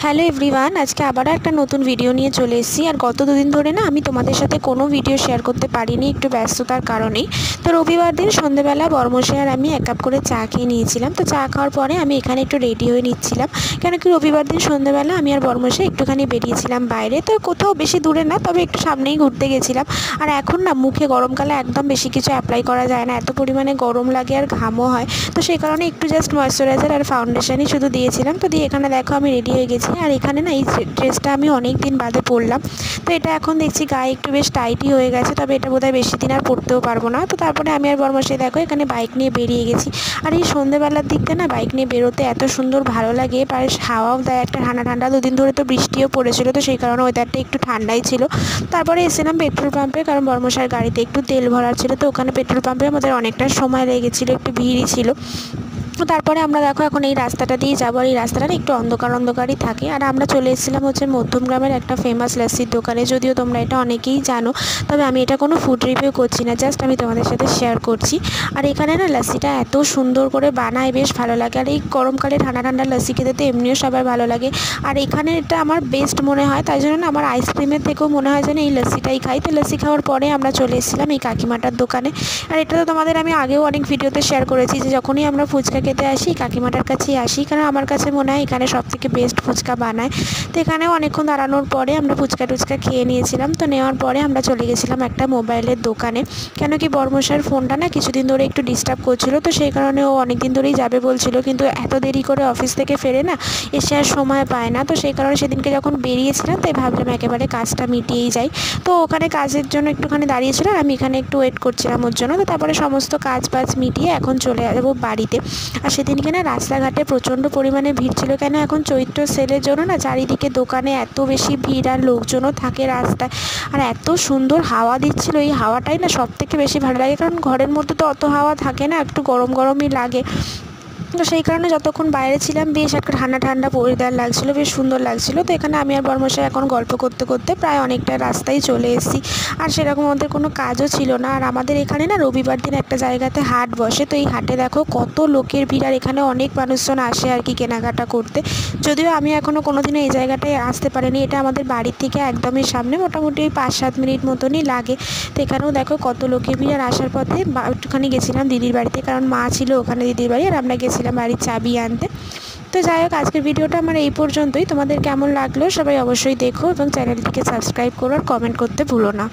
Hello everyone, আজকে আবারও একটা নতুন ভিডিও নিয়ে চলে এসেছি। আর গত দুদিন ধরে না আমি তোমাদের সাথে কোনো ভিডিও শেয়ার করতে পারিনি, একটু ব্যস্ততার কারণেই। তো রবিবার দিন সন্ধ্যেবেলা বরমশাই আর আমি 1 কাপ করে চা খেয়ে নিয়েছিলাম। তো চা খাওয়ার পরে আমি এখানে একটু রেডি হয়ে নিচ্ছিলাম, কেন কি রবিবার দিন সন্ধ্যেবেলা আমি আর বরমশাই একটুখানি বেরিয়েছিলাম বাইরে। তো কোথাও বেশি দূরে না, তবে একটু সামনেই ঘুরতে গেছিলাম। আর এখন না মুখে গরমকালে একদম বেশি কিছু অ্যাপ্লাই করা যায় না, এত পরিমাণে গরম লাগে আর ঘামও হয়। তো সেই কারণে একটু জাস্ট ময়েশ্চারাইজার আর ফাউন্ডেশনই শুধু দিয়েছিলাম। তো দিয়ে এখানে দেখো আমি রেডি হয়ে গেছি। আর এখানে না এই ড্রেসটা আমি অনেক দিন বাদে পরলাম। তো এটা এখন দেখছি গায়ে একটু বেশ টাইটই হয়ে গেছে, তবে এটা বোধহয় বেশি দিন আর পরতেও পারবো না। তো তারপরে আমি আর বরমশাই দেখো এখানে বাইক নিয়ে বেরিয়ে গেছি। আর এই সন্ধ্যেবেলার দিকটা না বাইক নিয়ে বেরোতে এত সুন্দর ভালো লাগে, পারে হাওয়াও দেয় একটা ঠান্ডা ঠান্ডা। দুদিন ধরে তো বৃষ্টিও পড়েছিল, তো সেই কারণে ওয়েদারটা একটু ঠান্ডাই ছিল। তারপরে এসেছিলাম পেট্রোল পাম্পে, কারণ বরমশাইয়ের গাড়িতে একটু তেল ভরার ছিল। তো ওখানে পেট্রোল পাম্পে আমাদের অনেকটা সময় লেগেছিলো, একটু ভিড়ই ছিল। তো তারপরে আমরা দেখো এখন এই রাস্তাটা দিয়ে যাবো। আর এই রাস্তাটা একটু অন্ধকারই থাকে। আর আমরা চলে এসেছিলাম হচ্ছে মধ্যমগ্রামের একটা ফেমাস লস্যির দোকানে। যদিও তোমরা এটা অনেকেই জানো, তবে আমি এটা কোনো ফুড রিভিউ করছি না, জাস্ট আমি তোমাদের সাথে শেয়ার করছি। আর এখানে না লস্যিটা এত সুন্দর করে বানায়, বেশ ভালো লাগে। আর এই গরমকালে ঠান্ডা ঠান্ডা লস্যি খেতে তো এমনিও সবার ভালো লাগে। আর এখানে এটা আমার বেস্ট মনে হয়, তাই জন্য না আমার আইসক্রিমের থেকেও মনে হয় যেন এই লস্যিটাই খাই। তো লস্যি খাওয়ার পরে আমরা চলে এসেছিলাম এই কাকিমাটার দোকানে। আর এটা তো তোমাদের আমি আগেও অনেক ভিডিওতে শেয়ার করেছি যে যখনই আমরা ফুচকা খেতে আসি কাকিমাটার কাছেই আসি, কারণ আমার কাছে মনে হয় এখানে সবথেকে বেস্ট ফুচকা বানায়। তো এখানেও অনেকক্ষণ দাঁড়ানোর পরে আমরা ফুচকা টুচকা খেয়ে নিয়েছিলাম। তো নেওয়ার পরে আমরা চলে গেছিলাম একটা মোবাইলের দোকানে, কেন কি বরমশাইয়ের ফোনটা না কিছুদিন ধরে একটু ডিস্টার্ব করছিল। তো সেই কারণে ও অনেক দিন ধরেই যাবে বলছিল, কিন্তু এত দেরি করে অফিস থেকে ফেরে না, এসে আর সময় পায় না। তো সেই কারণে সেদিনকে যখন বেরিয়েছিলাম তাই ভাবলাম একেবারে কাজটা মিটিয়েই যাই। তো ওখানে কাজের জন্য একটুখানি দাঁড়িয়েছিল আর আমি এখানে একটু ওয়েট করছিলাম ওর জন্য। তো তারপরে সমস্ত কাজ বাজ মিটিয়ে এখন চলে যাবো বাড়িতে। আর সেদিনকে না রাস্তাঘাটে প্রচণ্ড পরিমাণে ভিড় ছিল, কেন এখন চৈত্র সেলের জন্য না চারিদিকে দোকানে এত বেশি ভিড়, আর লোকজনও থাকে রাস্তায়। আর এত সুন্দর হাওয়া দিচ্ছিল, এই হাওয়াটাই না সবথেকে বেশি ভালো লাগে, কারণ ঘরের মধ্যে তো অত হাওয়া থাকে না, একটু গরম গরমই লাগে। তো সেই কারণে যতক্ষণ বাইরে ছিলাম বেশ একটা ঠান্ডা ঠান্ডা ওয়েদার লাগছিলো, বেশ সুন্দর লাগছিলো। তো এখানে আমি আর বরমশাই এখন গল্প করতে করতে প্রায় অনেকটা রাস্তায় চলে এসেছি। আর সেরকম আমাদের কোনো কাজও ছিল না। আর আমাদের এখানে না রবিবার দিন একটা জায়গাতে হাট বসে, তো এই হাটে দেখো কত লোকের ভিড়। আর এখানে অনেক মানুষজন আসে আর কি কেনাকাটা করতে। যদিও আমি এখনও কোনো দিনও এই জায়গাটায় আসতে পারিনি, এটা আমাদের বাড়ির থেকে একদমই সামনে, মোটামুটি 5-7 মিনিট মতনই লাগে। তো এখানেও দেখো কত লোকের ভিড়। আর আসার পথে একটুখানি গেছিলাম দিদির বাড়িতে, কারণ মা ছিল ওখানে দিদির বাড়ি, আর আমরা গেছিলাম বাড়ির চাবি আনতে। তো যাই হোক, আজকের ভিডিওটা আমার এই পর্যন্তই। তোমাদের কেমন লাগলো সবাই অবশ্যই দেখো, এবং চ্যানেলটিকে সাবস্ক্রাইব করো আর কমেন্ট করতে ভুলো না।